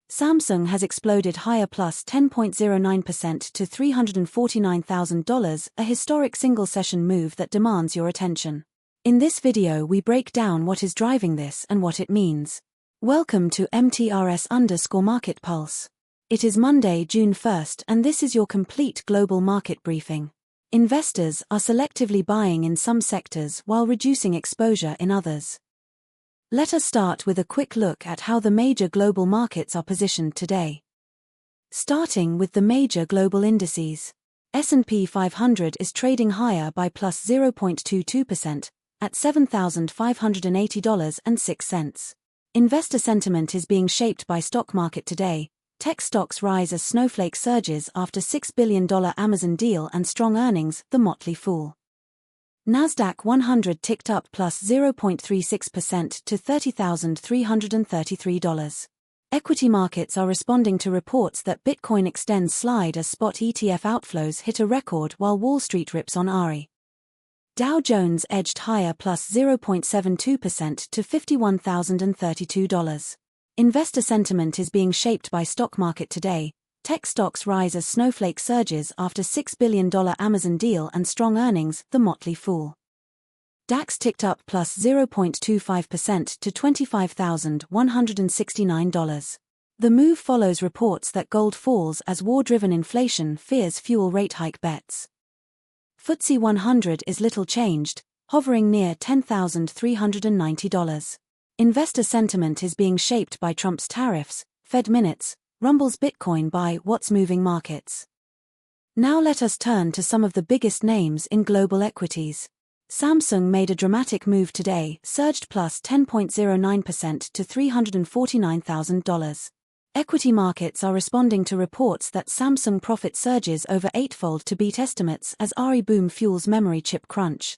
Samsung has exploded higher plus 10.09% to $349,000, a historic single-session move that demands your attention. In this video we break down what is driving this and what it means. Welcome to MTRS_Market Pulse. It is Monday, June 1st, and this is your complete global market briefing. Investors are selectively buying in some sectors while reducing exposure in others. Let us start with a quick look at how the major global markets are positioned today. Starting with the major global indices. S&P 500 is trading higher by plus 0.22% at $7,580.06. Investor sentiment is being shaped by stock market today. Tech stocks rise as Snowflake surges after $6 billion Amazon deal and strong earnings, the motley fool. NASDAQ 100 ticked up plus 0.36% to $30,333. Equity markets are responding to reports that Bitcoin extends slide as spot ETF outflows hit a record while Wall Street rips on RE. Dow Jones edged higher plus 0.72% to $51,032. Investor sentiment is being shaped by stock market today. Tech stocks rise as Snowflake surges after $6 billion Amazon deal and strong earnings, the motley fool. DAX ticked up plus 0.25% to $25,169. The move follows reports that gold falls as war-driven inflation fears fuel rate hike bets. FTSE 100 is little changed, hovering near $10,390. Investor sentiment is being shaped by Trump's tariffs, Fed minutes, Rumble's Bitcoin by What's Moving Markets. Now let us turn to some of the biggest names in global equities. Samsung made a dramatic move today, surged plus 10.09% to $349,000. Equity markets are responding to reports that Samsung profit surges over eightfold to beat estimates as RE boom fuels memory chip crunch.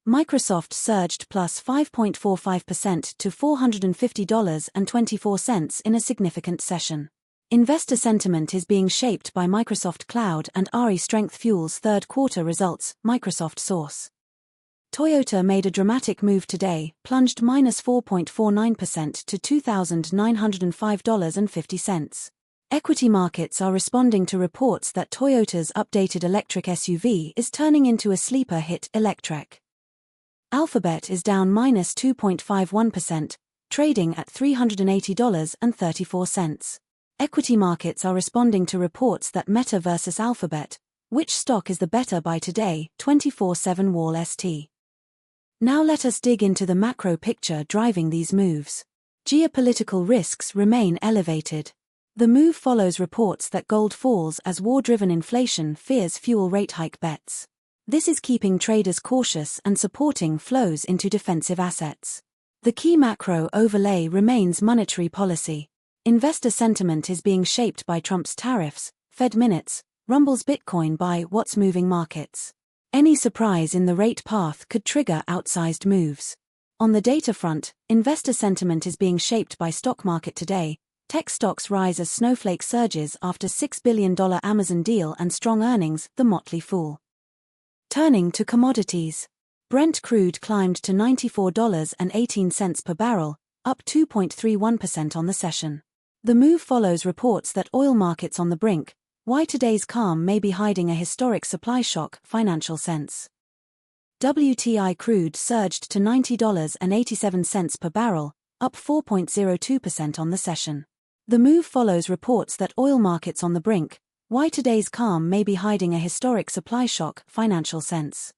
Microsoft surged plus 5.45% to $450.24 in a significant session. Investor sentiment is being shaped by Microsoft Cloud and RE strength fuels third quarter results, Microsoft source. Toyota made a dramatic move today, plunged minus 4.49% to $2,905.50. Equity markets are responding to reports that Toyota's updated electric SUV is turning into a sleeper hit, Electrek. Alphabet is down minus 2.51%, trading at $380.34. Equity markets are responding to reports that Meta versus Alphabet, which stock is the better buy today, 24/7 Wall St. Now let us dig into the macro picture driving these moves. Geopolitical risks remain elevated. The move follows reports that gold falls as war-driven inflation fears fuel rate hike bets. This is keeping traders cautious and supporting flows into defensive assets. The key macro overlay remains monetary policy. Investor sentiment is being shaped by Trump's tariffs, Fed minutes, Rumble's Bitcoin by What's Moving Markets. Any surprise in the rate path could trigger outsized moves. On the data front, investor sentiment is being shaped by stock market today. Tech stocks rise as Snowflake surges after $6 billion Amazon deal and strong earnings, the motley fool. Turning to commodities. Brent crude climbed to $94.18 per barrel, up 2.31% on the session. The move follows reports that oil markets on the brink. Why today's calm may be hiding a historic supply shock, Financial Sense. WTI crude surged to $90.87 per barrel, up 4.02% on the session. The move follows reports that oil markets on the brink. Why today's calm may be hiding a historic supply shock, Financial Sense.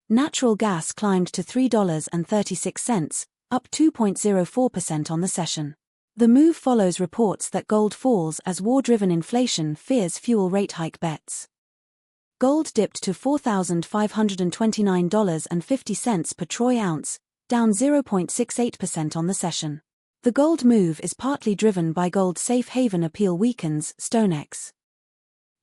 Natural gas climbed to $3.36, up 2.04% on the session. The move follows reports that gold falls as war-driven inflation fears fuel rate hike bets. Gold dipped to $4,529.50 per troy ounce, down 0.68% on the session. The gold move is partly driven by gold safe haven appeal weakens, StoneX.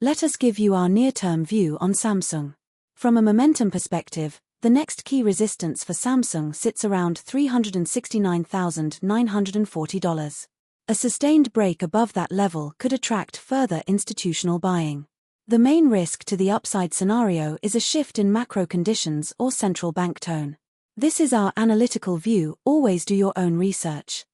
Let us give you our near-term view on Samsung. From a momentum perspective, the next key resistance for Samsung sits around $369,940. A sustained break above that level could attract further institutional buying. The main risk to the upside scenario is a shift in macro conditions or central bank tone. This is our analytical view, always do your own research.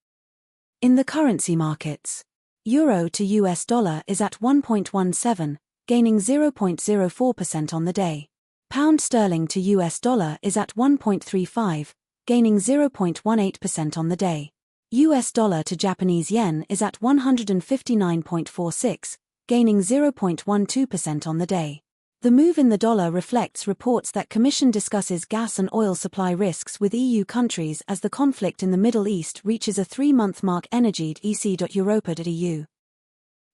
In the currency markets, Euro to US dollar is at 1.17, gaining 0.04% on the day. Pound sterling to US dollar is at 1.35, gaining 0.18% on the day. US dollar to Japanese yen is at 159.46, gaining 0.12% on the day. The move in the dollar reflects reports that Commission discusses gas and oil supply risks with EU countries as the conflict in the Middle East reaches a 3-month mark. Energy.ec.europa.eu.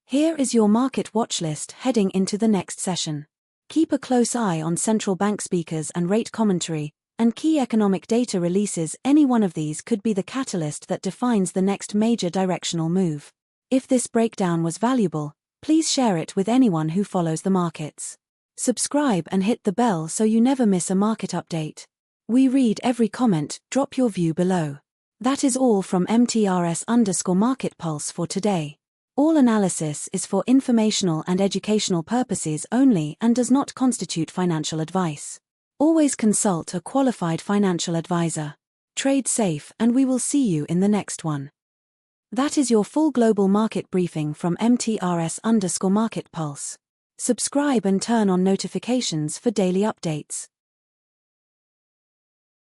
Here is your market watch list heading into the next session. Keep a close eye on central bank speakers and rate commentary, and key economic data releases. Any one of these could be the catalyst that defines the next major directional move. If this breakdown was valuable, please share it with anyone who follows the markets. Subscribe and hit the bell so you never miss a market update. We read every comment. Drop your view below. That is all from MTRS_Market Pulse for today. All analysis is for informational and educational purposes only and does not constitute financial advice. Always consult a qualified financial advisor. Trade safe, and we will see you in the next one. That is your full global market briefing from MTRS_Market Pulse. Subscribe and turn on notifications for daily updates.